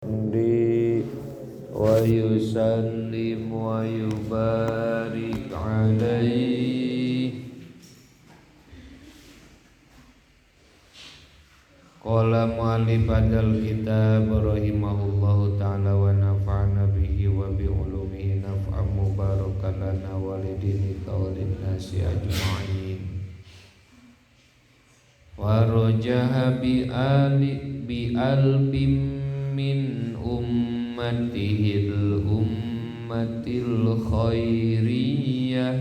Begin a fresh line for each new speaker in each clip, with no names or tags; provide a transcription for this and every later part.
Di wa yusallim wa yubarik alaihi. Qala mu'allif hadal kitab rahimahullahu ta'ala wa nafa'ana bihi wa bi ulumihi naf'an mubarakan lana walidini qawlin nasi ajma'in. Wa rajaha bi albim min ummatihil ummatil khairiyah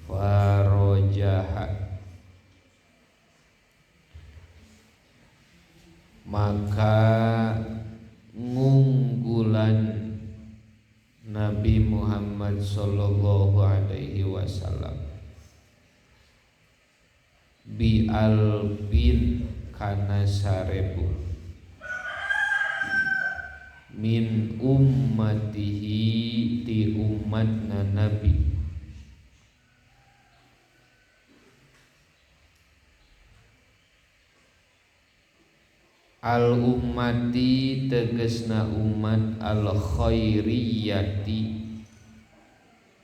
farajaha, maka ngunggulan Nabi Muhammad sallallahu alaihi wasallam bi albin kana sarebu min ummatihi ti umatna Nabi. Al ummati tegesna umat al khairiyati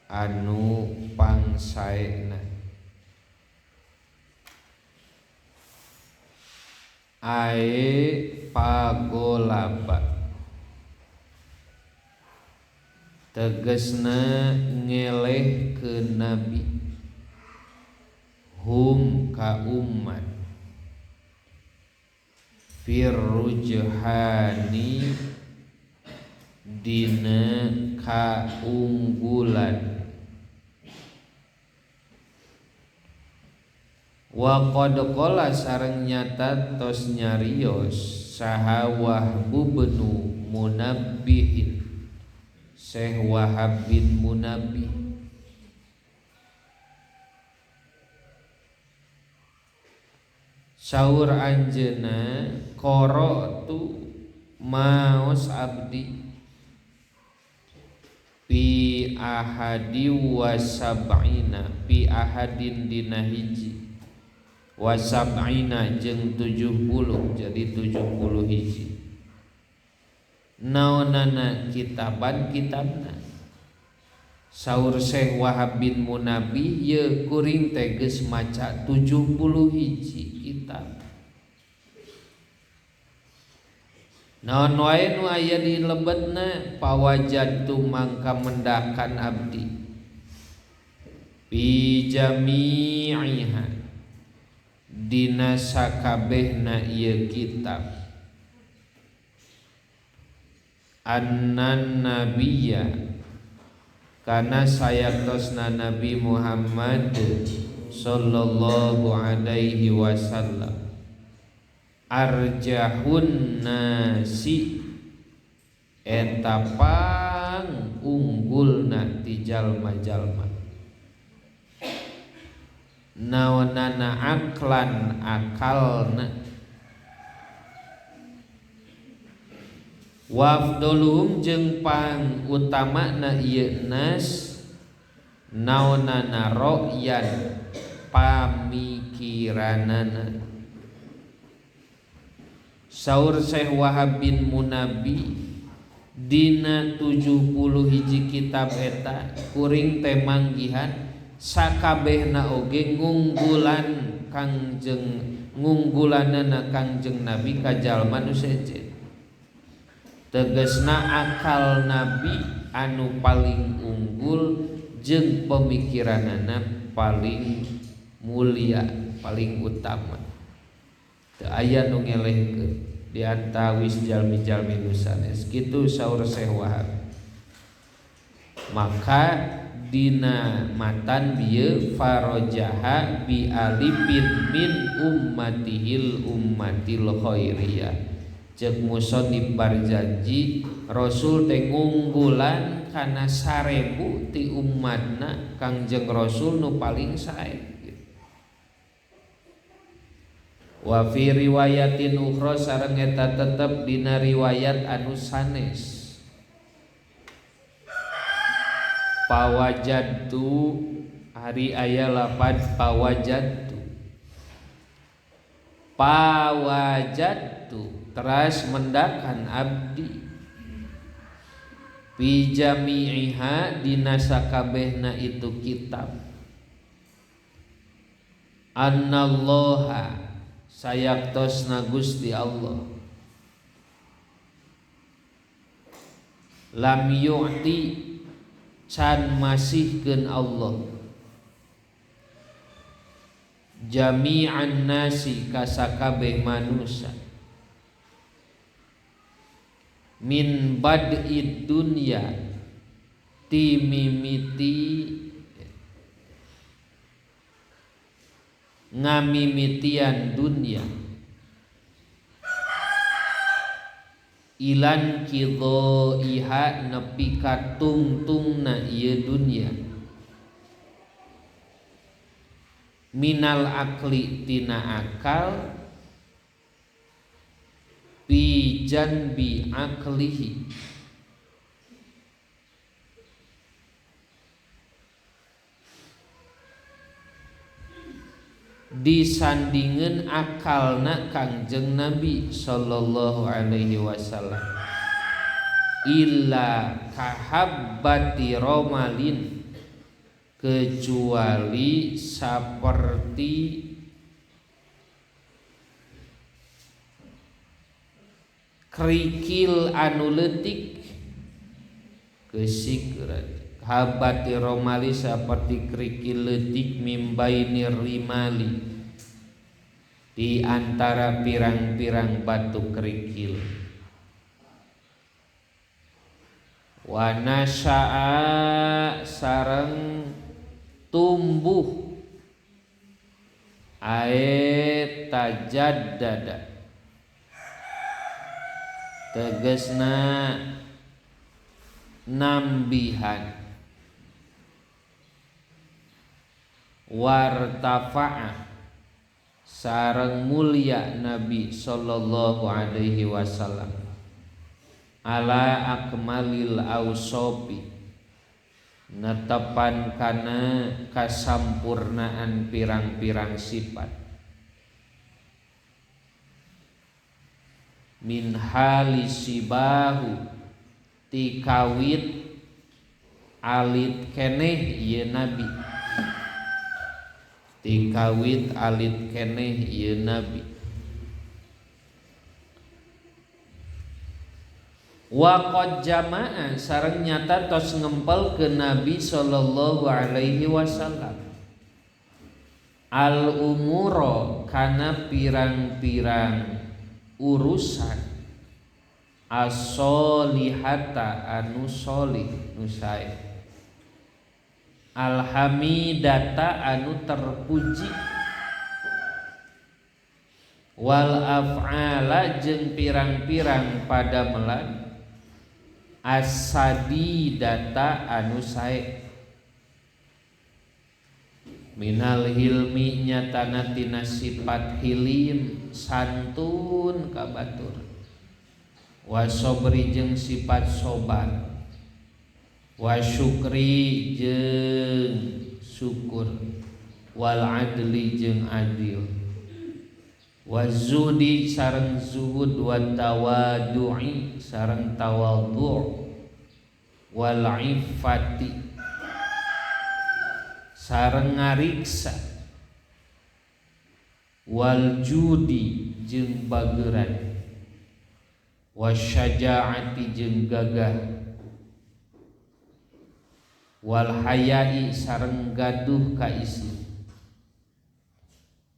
anu pangsaena, ae pagolaba tegesna ngeleh ke Nabi, hum ka umat, firrujhani dina kaunggulan, wa qad qala sareng nyata tos nyarios saha Wahbu benu Munabbihin, Syekh Wahab bin Munabbih, saur anjeuna qara'tu maos abdi pi ahadi wa sab'ina, pi ahadin dina hiji, wa sab'ina jeung 70, jadi 70 hiji. Naonana kitaban kitabna, saur Syekh Wahab bin Munabbih, ye kuring teges maca 70 hiji kitab. Naon wae nu aya di lebetna, pawajadtu mangka mendakan abdi bi jami'iha dina sakabehna ieu kitab, annan nabiyya kana sayatosna Nabi Muhammad sallallahu alaihi wasallam arjahun nasi eta pang unggulna ti jalma-jalma, naonana aklan akalna, wafdoluhum jeung pang utamana ieu nas naonana ro'yan pamikiranana. Saur Syekh Wahab bin Munabbih dina 70 hiji kitab eta kuring teh manggihan sakabehna oge ngunggulan Kangjeng, ngunggulanana Kangjeng Nabi ka jalma nu sejen, tegesna akal Nabi anu paling unggul jeung pemikiranana paling mulia, paling utama, teu aya nu ngelehkeun di antawis jalmi-jalmi nu sanes kitu saur Syekh Wahab. Maka dina matan bieu farajaha bi alifin min ummatihil ummatil khairiyah, cek musonib barjanji Rasul teh ngunggulan kana 1000 ti umatna Kangjeng Rasul nu paling sae. Wa fi riwayatin ukhra sareng eta tetep dina riwayat anu sanes, pawajadtu hari aya lapad pawajadtu, pawajadtu teras mendakan abdi fi jami'iha dina sakabehna itu kitab annallaha sayaktosna Gusti Allah lam yu'ti can masihkeun Allah jami'an nasi kasakabeh manusia min bad'id dunya ti mimiti ngamimitian dunya ilan kidho iha nepi ka tungtungna ieu dunya minal akli tina akal bi janbi aklihi disandingeun akalna Kangjeng Nabi sallallahu alaihi wasallam illa kahabbati romalin kecuali seperti krikil anu leutik geusik habati romali seperti krikil leutik mimbainir rimali di antara pirang-pirang batu kerikil wa nasya'a sareng tumbuh ae tajaddada tegesna nambihan wartafa'a sareng mulia Nabi sallallahu alaihi wasallam ala akmalil ausopi netepan kana kasampurnaan pirang-pirang sifat min hali sibahu tikawit alit keneh ieu nabi tikawit alit keneh ieu nabi wa qad jama'a sareng nyata tos ngempel ke Nabi sallallahu alaihi wasallam al umuro kana pirang-pirang urusan as-solihata anu solih nu sae alhamidata anu terpuji wal af'ala jeung pirang-pirang padamelan as-sadidata anu sae minal hilmi nyatana tina sifat hilim santun kabatur wa sobri jeung sifat sobar wa syukri jeung syukur wal adli jeung adil wa zudi sareng zuhud wa tawadu'i sareng tawadhu' wal iffati sareng ngariksa wal judi jeung bageuran wasyaja'ati jeung gagah wal haya'i sareng gaduh ka isi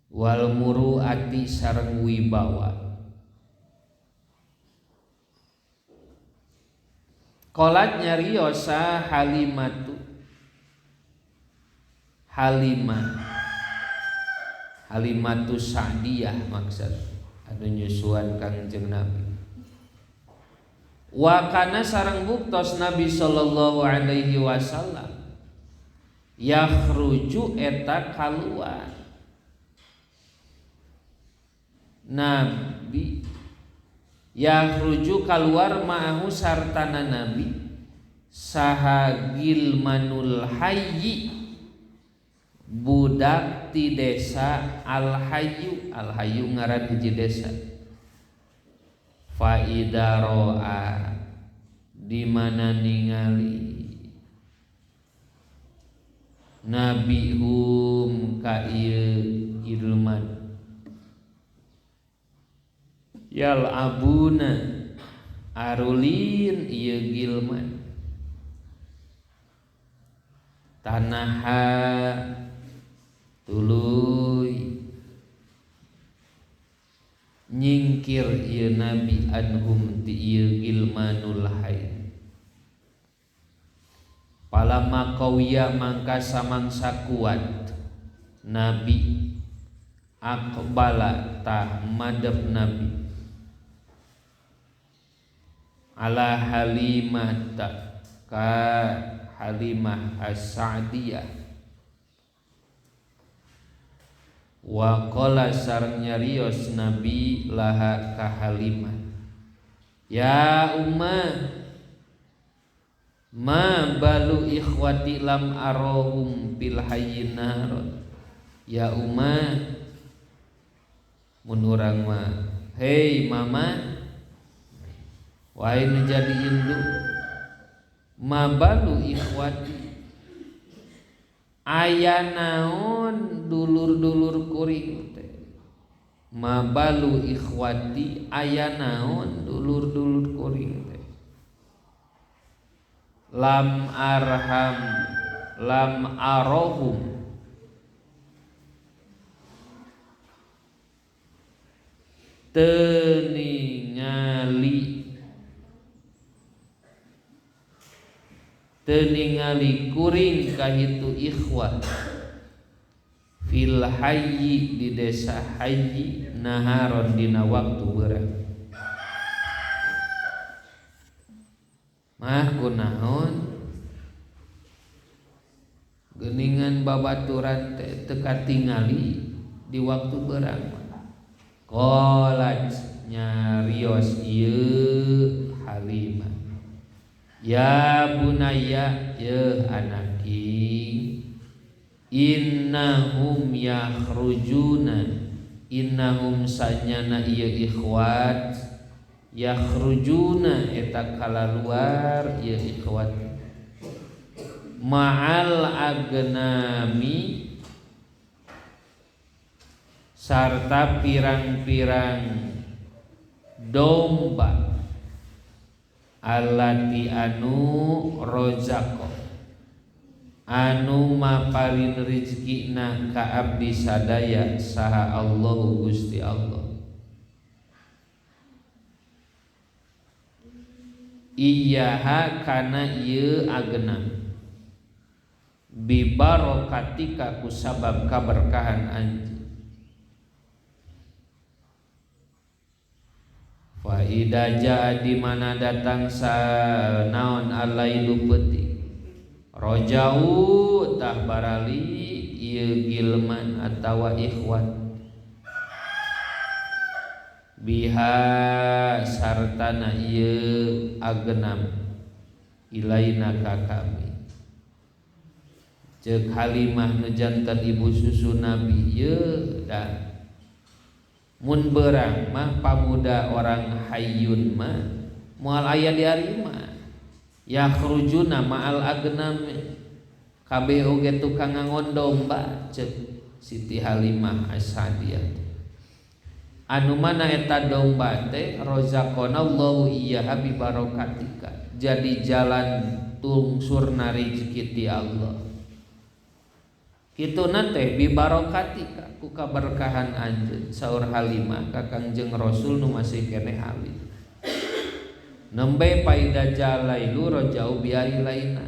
wal muru'ati sareng wibawa qolat nyariosa Halimatu Sa'diyah maksud anu nyusuan Kangjeng Nabi wa kana sareng buktos Nabi sallallahu alaihi wasallam yakhruju eta kaluar Nabi yakhruju kaluar ma'ahu sartana Nabi sahagil manul hayyi budak ti desa Al-Hayyu ngaran hiji desa fa idza ra'a di mana ningali nabi hum ka ieu gilman yal abuna arulin ieu gilman tanaha tuluy nyingkir ieu nabi anhum ti ieu gilmanul haid palama qawiya mangka samangsa kuat nabi aqbala tah madep nabi ala halimah ka Halimah as-Sa'diyah wa qala sareng nyarios nabi laha ka Halimah ya ummah ma balu ikhwati lam arahum bil hayyinar ya ummah mun urang mah hei mama wahai nu jadi induk ma balu ikhwati aya naon dulur-dulur kuring teh ma balu ikhwati aya naon dulur-dulur kuring teh lam arham lam arahum teu ningali kuring kahitu ikhwah fil hayyi di desa hayyi naharon dina waktu beurang mah kunaon geuningan babaturan teh teu katingali di waktu beurang qalat nyarios ieu Halimah ya bunayya ya anaki innahum yakhrujuna innahum sanyana ieu ikhwat yakhrujuna eta kalaluar ieu ikhwat ma'al agnami sarta pirang-pirang domba allati anu rozaqo anu maparin rizkina ka abdi sadaya saha Allah Gusti Allah iyaha kana ieu agenam bi barokatika ku sabab kaberkahan anjeun fa ida jaa di mana datang sa naon alailu peuting rojau tah barali ieu gilman atawa ikhwan biha sartana ieu agenam ilaina ka kami ceuk Halimah nu janten ibu susu nabi ieu da mun beurang mah pamuda orang hayyun mah moal aya di ari mah yakhrujuna ma'al agnam kabeh oge tukang ngangon domba ceuk Siti Halimah as-Sa'diyah anu mana eta domba teh rozaqonallahu iyyaha bi barokatika jadi jalan tungsurna rezeki ti Allah kituna teh bi barokatika ku kaberkahan anjeun saur Halimah ka Kangjeng Rasul nu masih keneh alit nembe paida jalailu rojau biari laina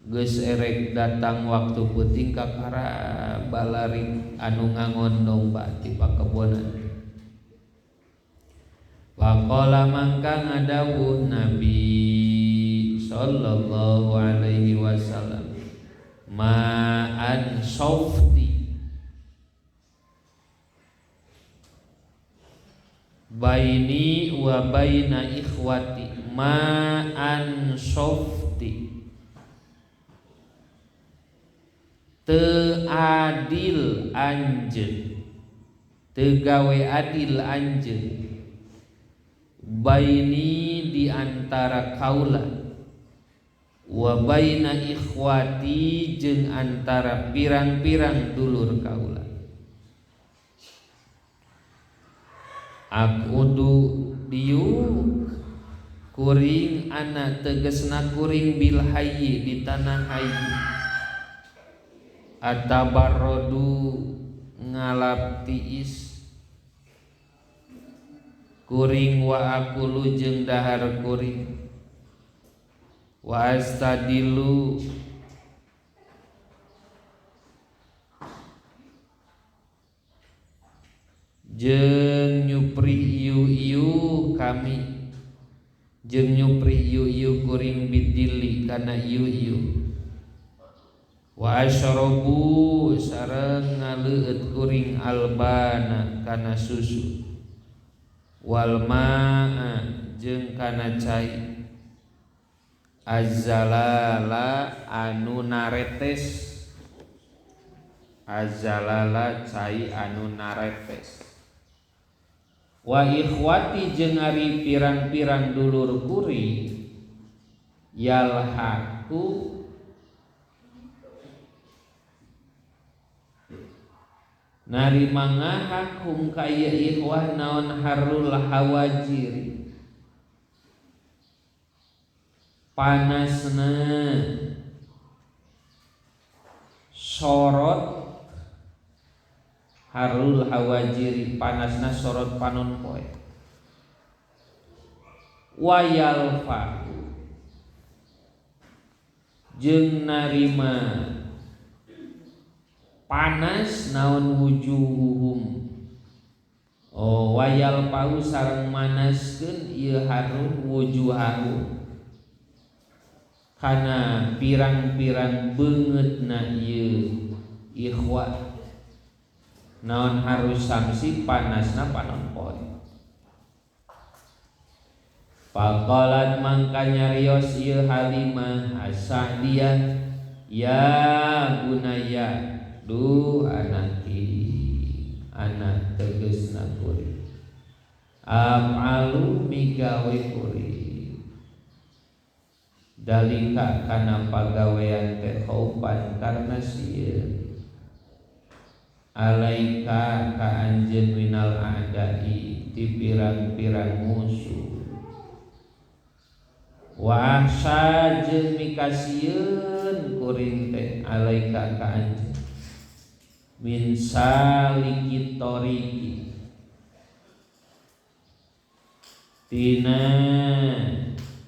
geus erek datang waktu peuting kakara balari anu ngangon domba ti pakebonan waqala mangka ngadawuh Nabi sallallahu alaihi wasallam ma'an softi baini wa baina ikhwati ma'an softi teu adil anjeun teu gawe adil anjeun baini di antara kaula wa baina ikhwati jeung antara pirang-pirang dulur kaula. Akudu diuk kuring anak tegesna kuring bil hayyi di tanah hayyi atabarrodu ngalap tiis kuring wa akulu jeung dahar kuring wa astadilu jeung nyupri iu-iu kami jeung nyupri iu-iu kuring bidili kana iu-iu wa asyrabu sareng ngaleueut kuring albana kana susu wal ma'a jeung kana cai azzalala anu naretes azzalala cai anu naretes wa ikhwati jeung ari pirang-pirang dulur kuring yalhaku narima ngahakum kaya ikhwah naon harul hawajir panasna sorot harul hawajiri panasna sorot panon poe wayal fahu jeung narima panas naon wujuhum wayal fahu sareng manaskeun ieu harun wujuhahum kana pirang-pirang beungeutna ieu ikhwah naon harus samsi panasna panon poe. Faqalat mangka nyarios ieu Halimah as-Sa'diyah ya bunayya duh anaki anak tegesna kuring af'alu migawe kuring dalika kana pagawean teh khaupan karna sieun alaika ka anjeun minal a'dai ti pirang-pirang musuh wa ahsa jeung mikasieun kuring teh alaika ka anjeun min saliki toriki tina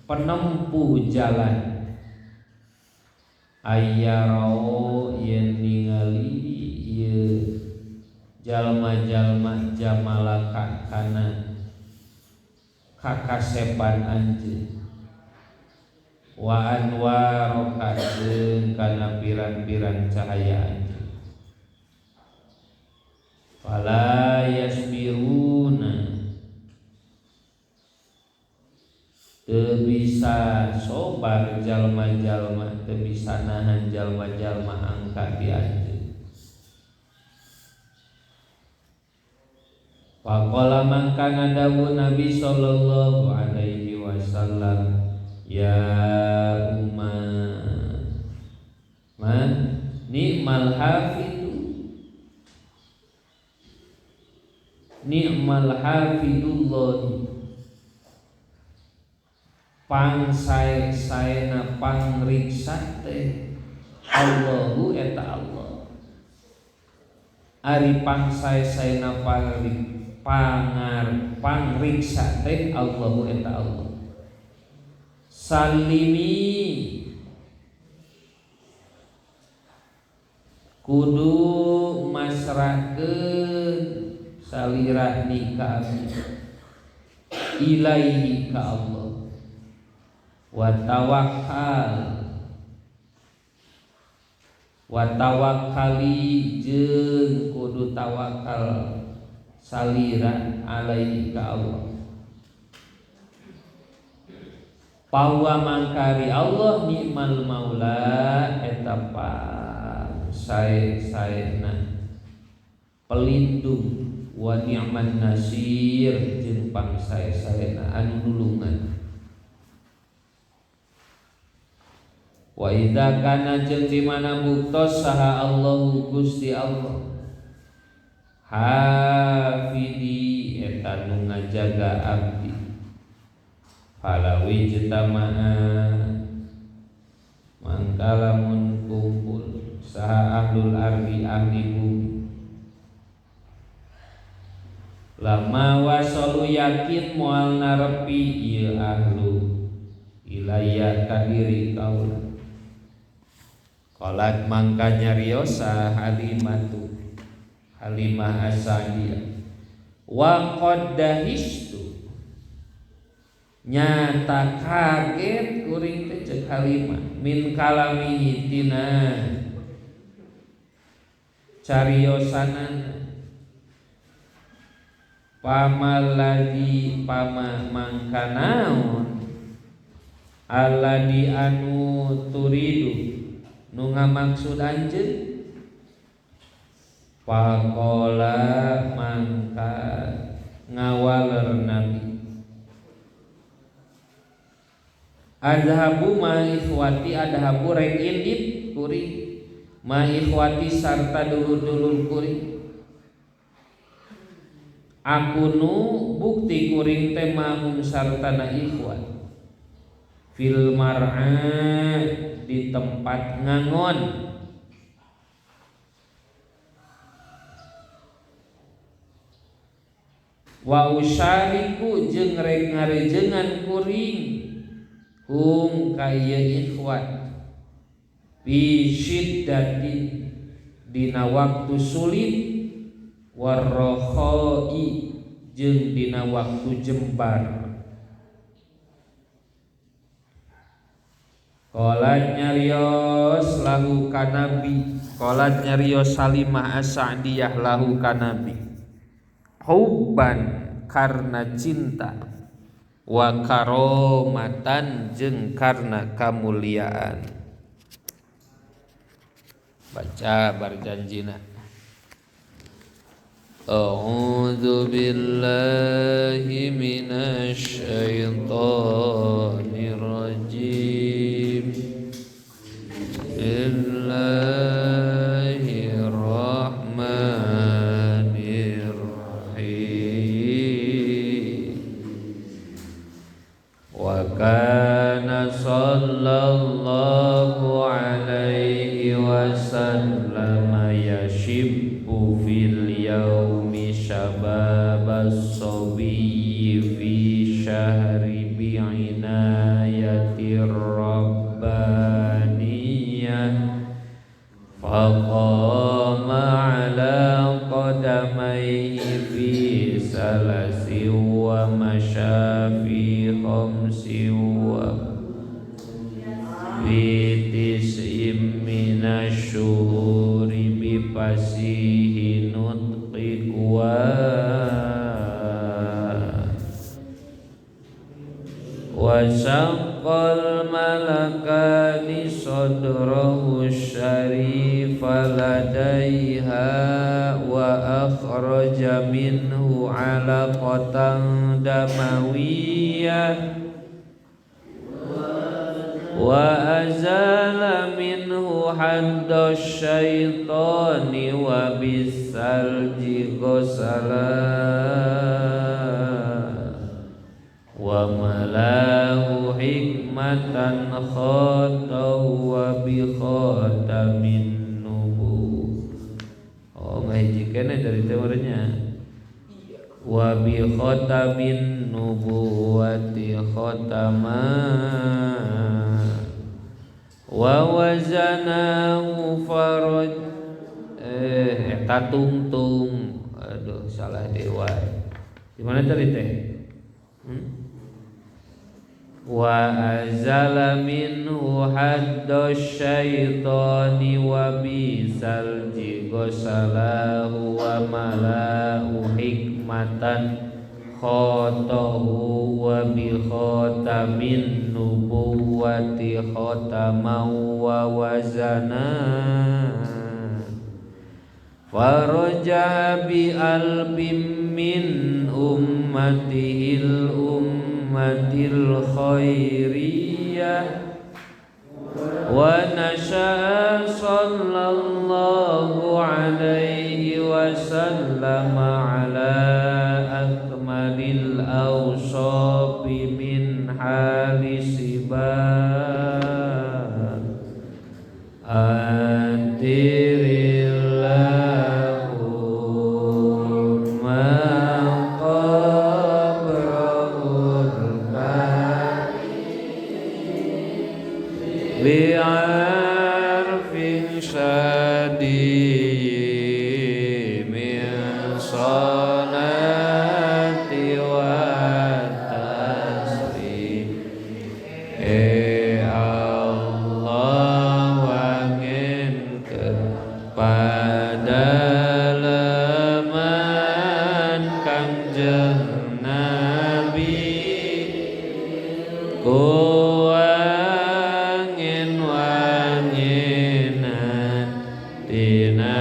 penempuh jalan ayyarau yen ningali ieu jalma-jalma jamalaka kana kakasepan anjeun wa anwaroka jeung kana pirang-pirang cahaya anjeun fala yasbiruna teu bisa sobar jalma-jalma teu bisa nahan jalma-jalma angka di anjeun. Faqala mangka ngadawu Nabi sallallahu alaihi wasallam ya ummah man ni'mal hafidullah pangsae-saena pangriksa teh Allahu eta Allah ari pangsae-saena pangriksa teh Allahu eta Allah salimi kudu masrakeun salirah nikah ilaihi ka Allah wa tawakkali jeung kudu tawakal salirah alaihi ka Allah Pawa mangkari Allah ni'mal maula eta sae-saena pelindung wa ni'man nasir jeung pangsae-saena anu nulungan Wa idza kana jeung di mana buktos saha Allahu Gusti Allah hafidi eta nu ngajaga abdi falawi jtama'a mangkalamun kumpul saha ahlul ardi ahli bumi lama wasalu yakin moal narepi ieu ahlu ilaya kadiri kaula qalat mangka nyariosa Halimah As-Sa'diyah wa qad dahistu nyata kaget kuring teh ceuk Halimah min kalamihi tina cariosanana pamaladi pamangkanaon alladhi anu turidu nu ngamaksud anjeun faqala mangka ngawaler nabi adhabu ma ikhwati adhabu rek indit kuring ma ikhwati sarta dulur-dulur kuring akunu bukti kuring teh mahum sartana ikhwat fil mar'a di tempat ngangon wa usyariku jeung rek ngarejengan kuring ka ieu ikhwat fi syiddatin dina waktu sulit warrokhoi jeung dina waktu jembar. Qalat nyarios lahu kanabi, qalat nyarios Halimah As-Sa'diyah lahu kanabi hubban karna cinta wa karomatan jeung karna kamuliaan. Baca barjanjina. A'udzu billahi minasy syaithanir rajim. Bismillahirrahmanirrahim. Wa kana sallallahu alaihi wasallam yashibbu fil yaumi syababas sabiyyi fi syahri bi'inayatir rabbaniyah faqama ala qadamayhi fi salasi wa masya fi khamsi wa fi tis'im minasyuhuri bi fasihi nutqi wa syaqqal malakani sadrahu syarifa ladaiha wa akhraja minhu alaqatan damawiyah wa azala minhu hadda syaitani wa bisalji ghusala wa malahu hikmatan khatahu wa bi khatamin nubuwah. Oh ngahijikeun dari teorinya. Wa bi khatamin nubuwati khatama wa wazanahu faraj eta tungtung. Aduh salah dewa. Di mana tadi teh? Wa azala minhu hadda syaitani wa bisal jigosalahu wa malahu hikmatan khotahu wa bi khotamin nubuwati khotamau wa wazana faraja bi albim min ummatil khairiyah ونشأ صلى الله عليه وسلم على أكمل الأوصاف من حال سبان أنذر اللهم قبره بعرف شديد من صلاة وتسليم Allah wanginkeun pada leman Kangjeng Nabi kuangin-wanginan tina